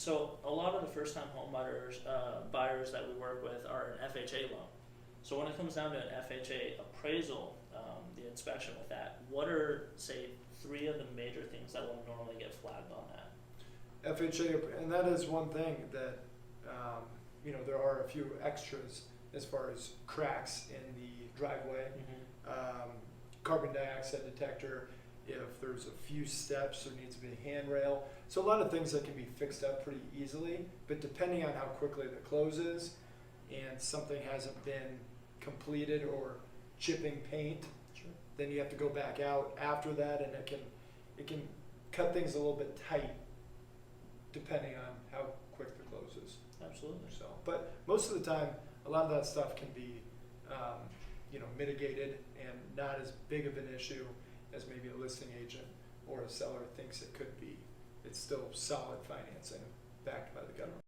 So a lot of the first-time home buyers that we work with are an FHA loan. So when it comes down to an FHA appraisal, the inspection with that, what are, say, 3 of the major things that will normally get flagged on that? FHA, and that is one thing that, there are a few extras as far as cracks in the driveway, carbon dioxide detector, if there's a few steps, there needs to be a handrail. So a lot of things that can be fixed up pretty easily, but depending on how quickly the close is and something hasn't been completed or chipping paint, Sure. then you have to go back out after that, and it can cut things a little bit tight depending on how quick the close is. Absolutely. So, but most of the time, a lot of that stuff can be, mitigated and not as big of an issue as maybe a listing agent or a seller thinks it could be. It's still solid financing.